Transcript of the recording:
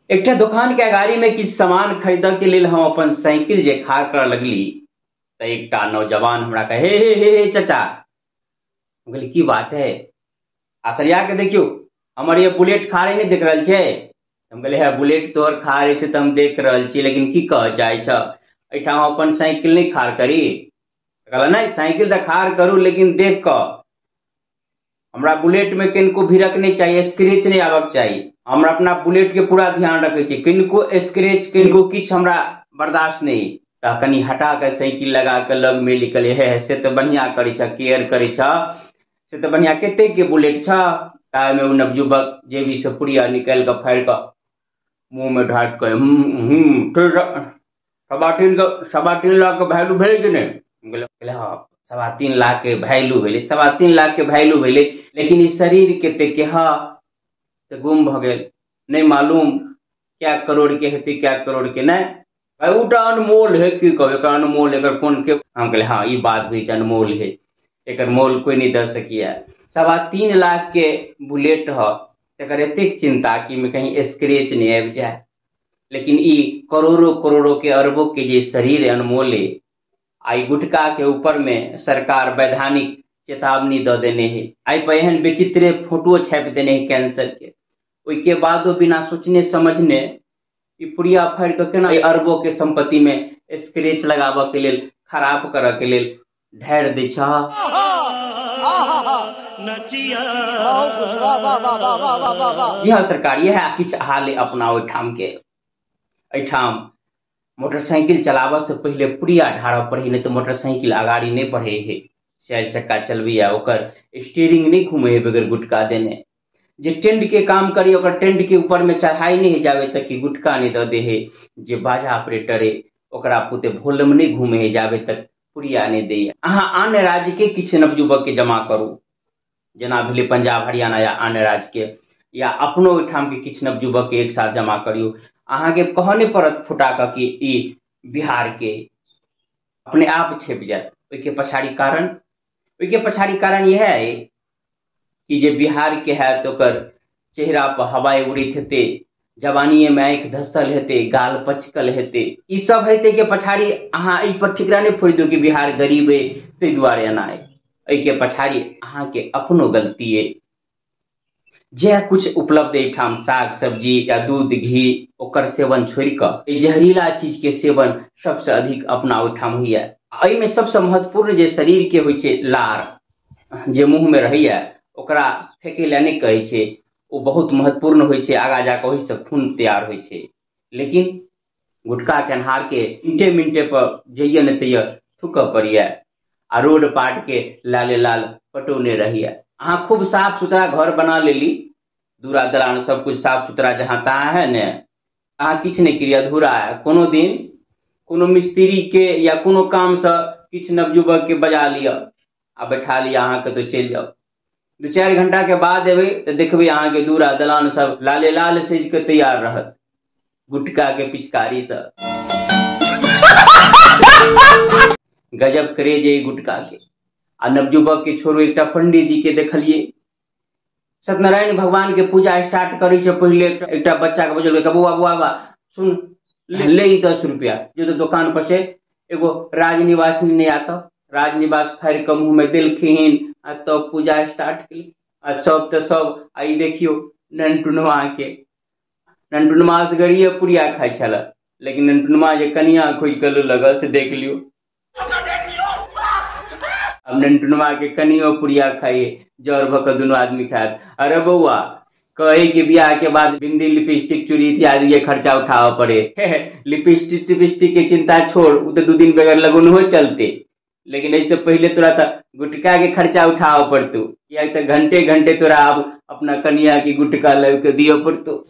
एक दुकान के अगाड़ी में किछ सामान खरीद के लिए हम अपन साइकिल जे खाड़ कर लगली तो एक नौजवान हमरा कहे हे चाचा। हम कहली की बात है? आसरिया के देखियो हमर ये बुलेट खाड़े नहीं देख रहा छे। हम कहले है बुलेट तोहर खाड़े से तो हम देख रहा छी, लेकिन की कह जाए छ अपन साइकिल नहीं खाड़ करी? कहला नहीं साइकिल तो खाड़ करू, लेकिन देख क हमरा बुलेट में किनको भिरक नहीं चाहिए, स्क्रेच नहीं आबक चाहिए। हमरा अपना बुलेट के पूरा ध्यान रखे छी, किनको स्क्रेच किनको किछ हमरा बर्दाश्त नहीं। तो कनी हटा के साइकिल लगा के लग में निकले है से तो बढ़िया करे छ, केयर करे छ से तो बढ़िया। केते के बुलेट छ? ताय में नवयुवक जेबी से पुड़िया निकाल के फाड़ के मुंह में ढाट के सवा तीन लाख के वैल्यू भेल कि नहीं? हाँ 3.25 लाख के वैल्यू भेले, 3.25 लाख के वैल्यू भेले, लेकिन इस शरीर केते के हा तो गुम भ गेल, नहीं मालूम क्या करोड़ के हेते क्या करोड़ के नहीं। भाई उटा अनमोल है, की कहे अनमोल एकर कौन के? हम कहले हाँ ये बात भी अनमोल है, एकर मोल कोई नहीं दे सकिया। 3.25 लाख के बुलेट ह, एकर एतेक चिंता कि में कहीं स्क्रेच नहीं आबि जाए, लेकिन ई करोड़ों करोड़ों के अरबों के जे शरीर अनमोल है। आई गुटका के ऊपर में सरकार वैधानिक चेतावनी द देने है। आई पे एहन विचित्र फोटो छाप देने है कैंसर के, उसके बाद बिना सोचने समझने पुड़िया फाड़ के केना अरबों के संपत्ति में स्क्रेच लगाबे के लेल, खराब करे के लेल ढेर दे छ। जी हाँ सरकार यह किछ हाल अपना ओठाम के एठाम मोटरसाइकिल चलावा से पहले पुड़िया ढाड़ा पड़े, नहीं तो मोटरसाइकिल अगाड़ी नहीं बढ़े है। 4 चक्का चलबिया ओकर स्टीयरिंग नहीं घूमे है बगैर गुटका देने। जे टेंट के काम करी ओकर टेंट के ऊपर में चढ़ाई नहीं जावे तक कि गुटका नहीं दे है। जे बाजा ऑपरेटर है ओकरा पुते भोलम नहीं घूमे है जावे तक पुड़िया नहीं दे। अहाँ आन राज्य के किछ नवयुवक के जमा करू, जना भेले पंजाब हरियाणा या आन राज्य के, या अपनो ओठाम के किछ नवयुवक के एक साथ जमा करियो। अहाँ के कहने पड़त फुटा कि ई बिहार के अपने आप छेप जात। ओके पछाड़ी कारण यह है कि जे बिहार के है तो कर चेहरा पर हवाई उड़ित हेते, जवानी में आंख धसल हेते, गाल पचकल हेते, ई सब हेते के पछाड़ी अहाँ ई पर ठिकरा नहीं फोड़ दो कि बिहार गरीब है ते दुआरे एना है। के पछाड़ी अहाँ के अपनो गलती है। जे कुछ उपलब्ध एठाम साग सब्जी या दूध घी ओकर सेवन छोड़ कर जहरीला चीज के सेवन सबसे अधिक अपना ओठाम हुई। एहि में सबसे महत्वपूर्ण जे शरीर के होय छे लार जे मुंह में रहिया ओकरा फेंके ला नहीं कहे छे, वो बहुत महत्वपूर्ण होय छे। आगा जाकर वही से खून तैयार होय छे। लेकिन गुटखा के अनहार के मिनटे पर जइए न तैया थूक पड़िया आ रोड पाट के लाले लाल पटौने रहिया। अहाँ खूब साफ सुथरा घर बना लेली, दूरा दलान सब कुछ साफ सुथरा जहाँ तहाँ है ने, अहाँ किछ नहीं करिए अधूरा है। कोनो दिन कोनो मिस्त्री के या कोनो काम से किछ नवयुवक के बजा लिया आ बैठा लिया, अहाँ के तो चल जाओ। 2-4 घंटा के बाद एबे तो देखबे अहाँ के दूरा दलान सब लाले लाल सेज के तैयार रहत गुटका के पिचकारी से। गजब करे जे गुटका के। आ नवयुवक के छोड़ो एक पंडित जी के देखलिए सत्यनारायण भगवान के पूजा स्टार्ट करे से पहले एक बच्चा के बजल बउआ सुन ले 10 रुपया जो तो दुकान पर से एगो राजनिवास नहीं आता, राजनिवास फाड़ के मुंह में दिलखिन आ तो पूजा स्टार्ट कली। आ सब तो सब आई देखियो ननटुनवा के, ननटुनवा से गड़िए पुड़िया खाई छल, लेकिन ननटुनवा जे कनिया खोज कर लगा से देख लियो। अब ननटुनवा के कनियो पुड़िया खाइए जौर भक दोनों आदमी खात। अरे बउआ कहे कि ब्याह के बाद बिंदी लिपस्टिक चूड़ी इत्यादि ये खर्चा उठावा पड़े। लिपस्टिक के चिंता छोड़, वो तो 2 दिन बगैर लगन हो चलते, लेकिन इससे पहले तोरा तो गुटका के खर्चा उठावा पड़तो, या तो घंटे घंटे तोरा अब अपना कनिया की गुटका लग के दियो पड़तो।